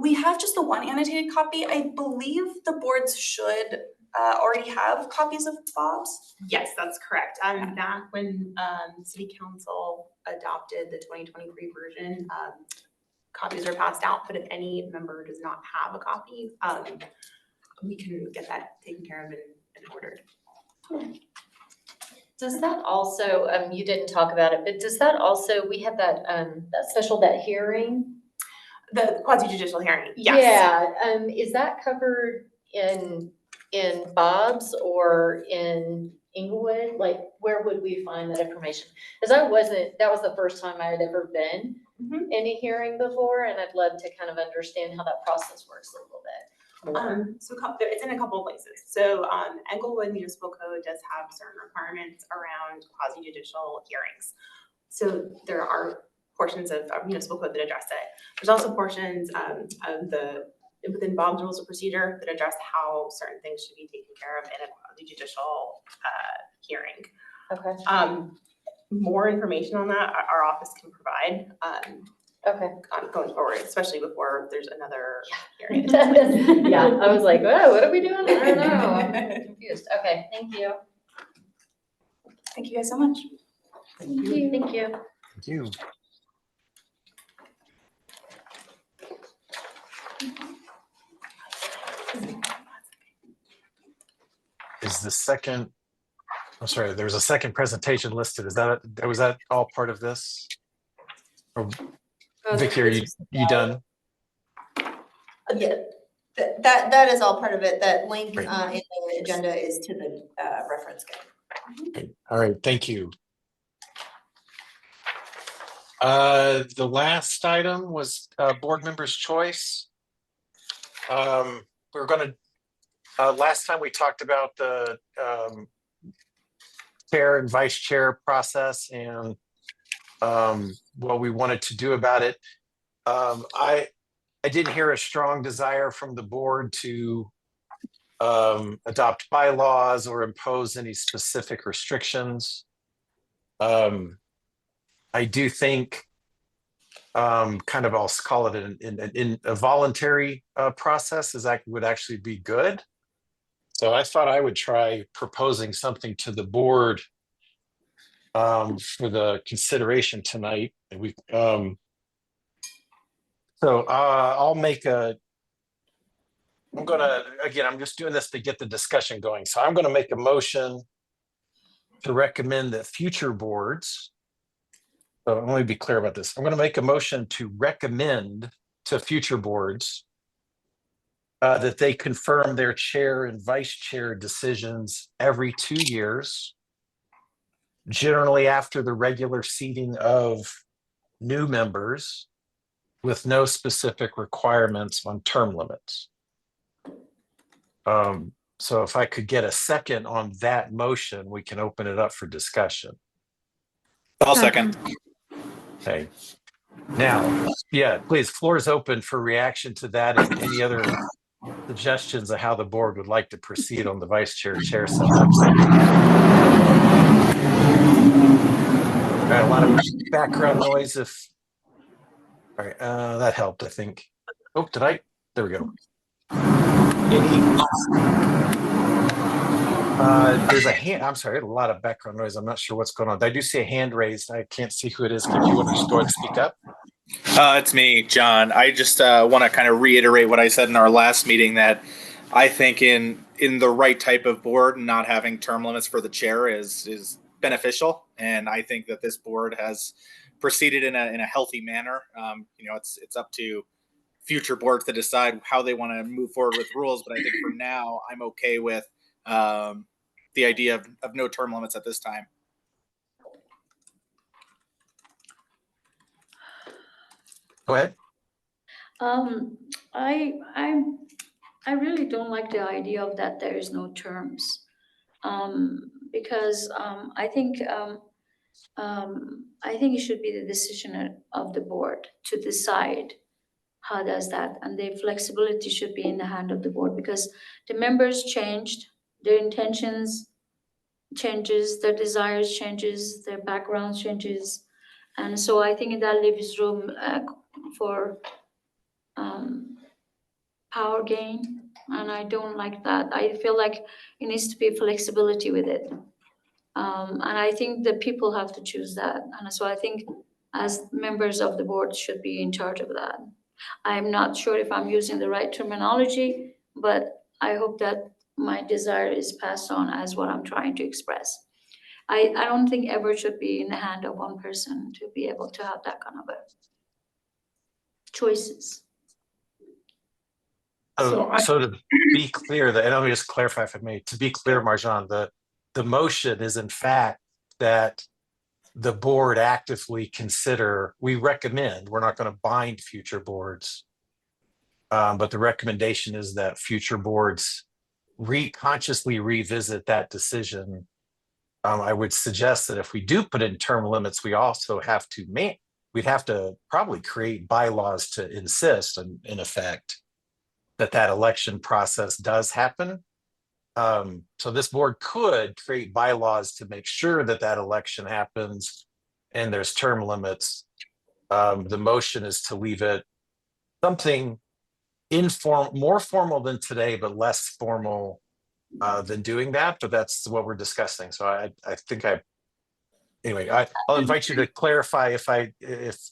We have just the one annotated copy. I believe the boards should already have copies of Bob's. Yes, that's correct. Back when City Council adopted the 2023 version, copies are passed out, but if any member does not have a copy, we can get that taken care of and ordered. Does that also, you didn't talk about it, but does that also, we had that, that hearing? The quasi judicial hearing, yes. Yeah, is that covered in Bob's or in Englewood? Like, where would we find that information? Because that was the first time I had ever been in a hearing before, and I'd love to kind of understand how that process works a little bit. So it's in a couple of places. So Englewood Municipal Code does have certain requirements around quasi judicial hearings. So there are portions of our municipal code that address it. There's also portions within Bob's Rules of Procedure that address how certain things should be taken care of in a quasi judicial hearing. Okay. More information on that our office can provide. Okay. Going forward, especially before there's another hearing. Yeah, I was like, oh, what are we doing? I don't know. I'm confused. Okay, thank you. Thank you guys so much. Thank you. Thank you. Thank you. Is the second, I'm sorry, there was a second presentation listed. Was that all part of this? Or Vicky, are you done? Yeah, that is all part of it. That link Great. in the agenda is to the reference guide. Okay. All right, thank you. The last item was board members' choice. We're going to, last time we talked about the chair and vice chair process and what we wanted to do about it. I didn't hear a strong desire from the board to adopt bylaws or impose any specific restrictions. I do think kind of, I'll call it in a voluntary process would actually be good. So I thought I would try proposing something to the board for the consideration tonight. And I'll make I'm just doing this to get the discussion going. So I'm gonna make a motion to recommend that future boards So let me be clear about this. I'm going to make a motion to recommend to future boards that they confirm their chair and vice chair decisions every 2 years, generally after the regular seating of new members, with no specific requirements on term limits. So if I could get a second on that motion, we can open it up for discussion. I'll second. Okay. Now, yeah, please, floor is open for reaction to that and any other suggestions of how the board would like to proceed on the vice chair setup. Got a lot of background noise all right, that helped, I think. Oh, there we go. There's a hand, I'm sorry, a lot of background noise. I'm not sure what's going on. I do see a hand raised. I can't see who it is. Could you want to just go ahead and speak up? It's me, John. I just want to kind of reiterate what I said in our last meeting, that I think in the right type of board, not having term limits for the chair is beneficial, and I think that this board has proceeded in a healthy manner. It's up to future boards to decide how they want to move forward with rules, but I think for now I'm okay with the idea of no term limits at this time. Go ahead. I really don't like the idea of that there is no terms. Because I think it should be the decision of the board to decide how does that, and the flexibility should be in the hand of the board, because the members changed, their intentions changes, their desires changes, their background changes, and so I think that leaves room for power gain, and I don't like that. I feel like it needs to be flexibility with it. And I think the people have to choose that. And so I think as members of the board should be in charge of that. I'm not sure if I'm using the right terminology, but I hope that my desire is passed on as what I'm trying to express. I don't think ever should be in the hand of one person to be able to have that kind of a choices. So to be clear, and let me just clarify if I may, to be clear, Marjan, the motion is in fact that the board actively consider, we recommend, we're not going to bind future boards, but the recommendation is that future boards consciously revisit that decision. I would suggest that if we do put in term limits, we also have to we'd have to probably create bylaws to insist, in effect, that election process does happen. So this board could create bylaws to make sure that election happens and there's term limits. The motion is to leave it something more formal than today, but less formal than doing that. But that's what we're discussing. So I think anyway, I'll invite you to clarify if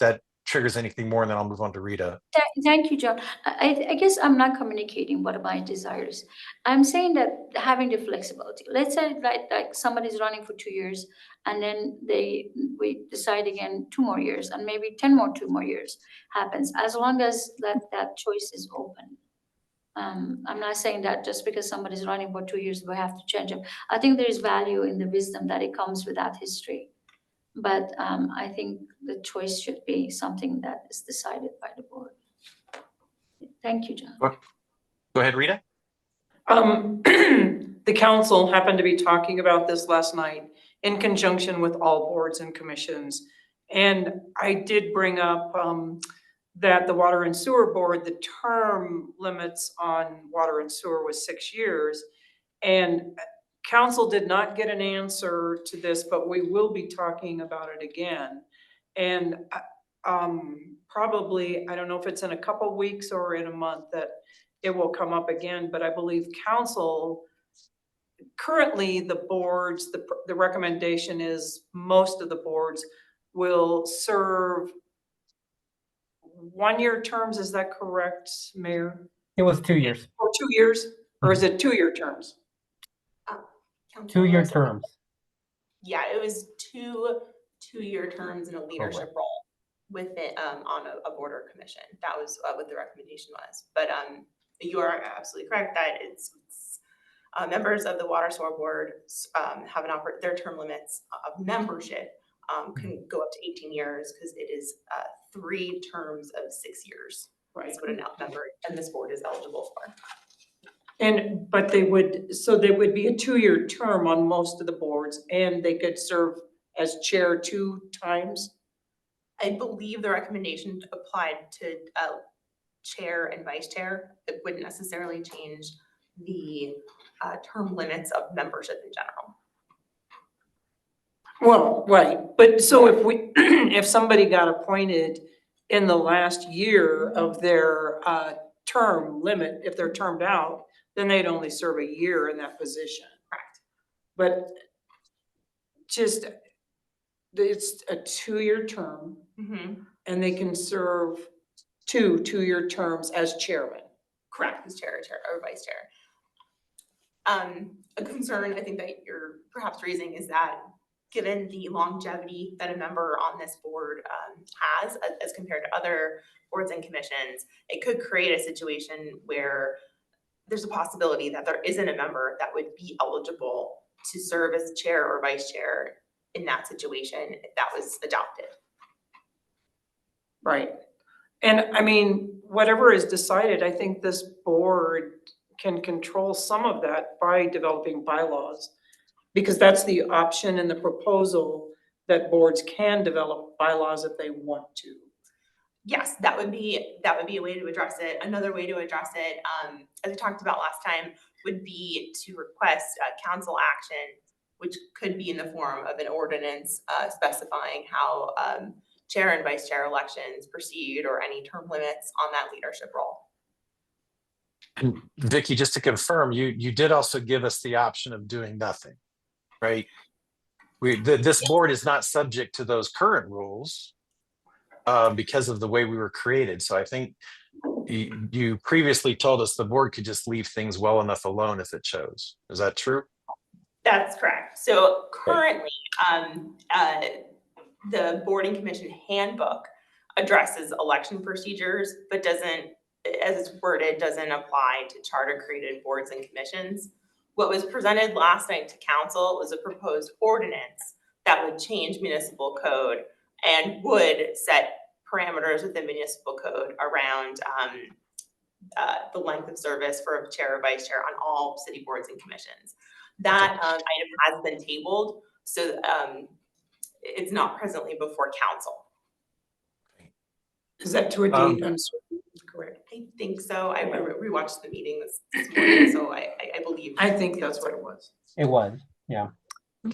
that triggers anything more, and then I'll move on to Rita. Thank you, John. I guess I'm not communicating what my desires. I'm saying that having the flexibility. Let's say like somebody's running for 2 years, and then we decide again 2 more years, and maybe 2 more years happens. As long as that choice is open. I'm not saying that just because somebody's running for 2 years, we have to change them. I think there is value in the wisdom that it comes with that history. But I think the choice should be something that is decided by the board. Thank you, John. Go ahead, Rita. The council happened to be talking about this last night in conjunction with all boards and commissions. And I did bring up that the Water and Sewer Board, the term limits on water and sewer was 6 years. And council did not get an answer to this, but we will be talking about it again. And probably, I don't know if it's in a couple weeks or in a month that it will come up again, but I believe council, currently the boards, the recommendation is most of the boards will serve 1-year terms. Is that correct, Mayor? It was 2 years. Or 2 years, or is it 2-year terms? 2-year terms. Yeah, it was 2-year terms in a leadership role with it on a board or commission. That was what the recommendation was. But you are absolutely correct that it's members of the Water Sewer Board have their term limits of membership can go up to 18 years because it is 3 terms of 6 years. Right. That's what a member and this board is eligible for. But they would be a 2-year term on most of the boards, and they could serve as chair 2 times. I believe the recommendation applied to chair and vice chair. It wouldn't necessarily change the term limits of membership in general. Well, right, but so if somebody got appointed in the last year of their term limit, if they're termed out, then they'd only serve a year in that position. Correct. But it's a 2-year term, and they can serve 2 2-year terms as chairman. Correct, as chair or vice chair. A concern I think that you're perhaps raising is that given the longevity that a member on this board has as compared to other boards and commissions, it could create a situation where there's a possibility that there isn't a member that would be eligible to serve as chair or vice chair in that situation if that was adopted. Right. And I mean, whatever is decided, I think this board can control some of that by developing bylaws. Because that's the option in the proposal, that boards can develop bylaws if they want to. Yes, that would be a way to address it. Another way to address it, as we talked about last time, would be to request council action, which could be in the form of an ordinance specifying how chair and vice chair elections proceed or any term limits on that leadership role. And Vicky, just to confirm, you did also give us the option of doing nothing, right? This board is not subject to those current rules because of the way we were created. So I think you previously told us the board could just leave things well enough alone if it chose. Is that true? That's correct. So currently, the board and commission handbook addresses election procedures, but doesn't, as it's worded, doesn't apply to charter created boards and commissions. What was presented last night to council was a proposed ordinance that would change municipal code and would set parameters within municipal code around the length of service for a chair or vice chair on all city boards and commissions. That item has been tabled, so it's not presently before council. Is that to a date uncertain? Correct. I think so. I rewatched the meeting this morning, so I believe. I think that's what it was. It was, yeah.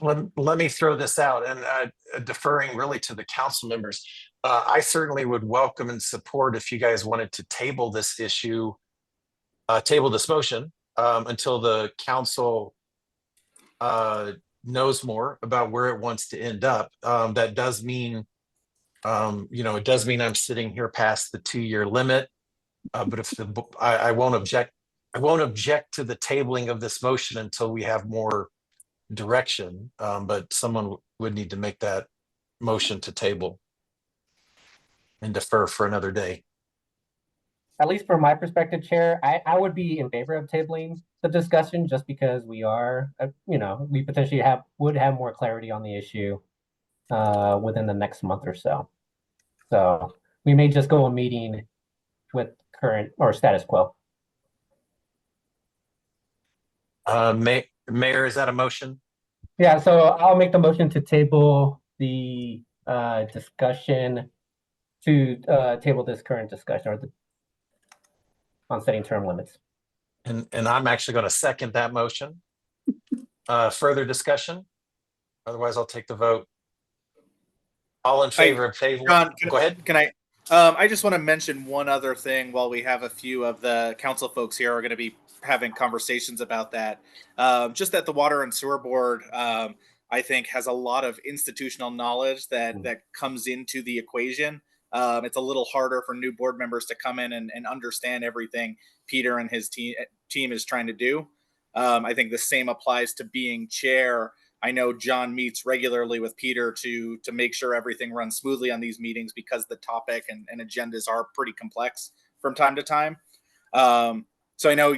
Let me throw this out, and deferring really to the council members. I certainly would welcome and support if you guys wanted to table this issue, table this motion until the council knows more about where it wants to end up. That does mean, it does mean I'm sitting here past the 2-year limit. But if I won't object to the tabling of this motion until we have more direction. But someone would need to make that motion to table and defer for another day. At least from my perspective, Chair, I would be in favor of tabling the discussion just because we are, we potentially would have more clarity on the issue within the next month or so. So we may just go a meeting with current or status quo. Mayor, is that a motion? Yeah, so I'll make the motion to table the discussion to table this current discussion or on setting term limits. And I'm actually going to second that motion. Further discussion? Otherwise, I'll take the vote. All in favor of table? John, go ahead. Can I just want to mention one other thing while we have a few of the council folks here are going to be having conversations about that. Just that the Water and Sewer Board, I think, has a lot of institutional knowledge that comes into the equation. It's a little harder for new board members to come in and understand everything Peter and his team is trying to do. I think the same applies to being chair. I know John meets regularly with Peter to make sure everything runs smoothly on these meetings because the topic and agendas are pretty complex from time to time. So I know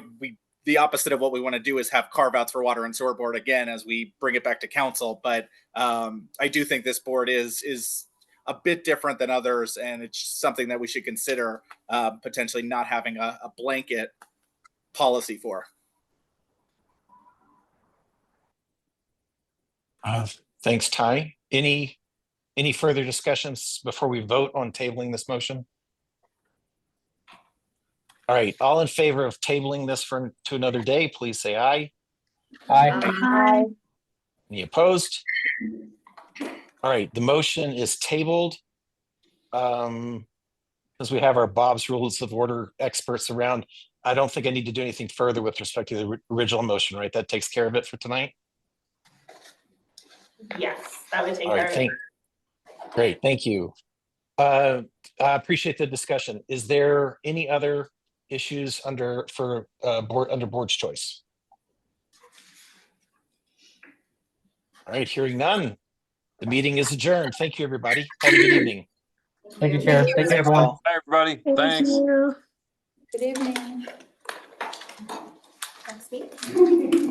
the opposite of what we want to do is have carve outs for water and sewer board again as we bring it back to council. But I do think this board is a bit different than others, and it's something that we should consider potentially not having a blanket policy for. Thanks, Ty. Any further discussions before we vote on tabling this motion? All right, all in favor of tabling this to another day, please say aye. Aye. Any opposed? All right, the motion is tabled. Because we have our Bob's Rules of Order experts around, I don't think I need to do anything further with respect to the original motion, right? That takes care of it for tonight. Yes, that would take All right, care of it. great, thank you. I appreciate the discussion. Is there any other issues under board's choice? All right, hearing none. The meeting is adjourned. Thank you, everybody. Have a good evening. Thank you, Chair. Thank you, everyone. Bye, everybody. Thanks. Good evening. Next meeting.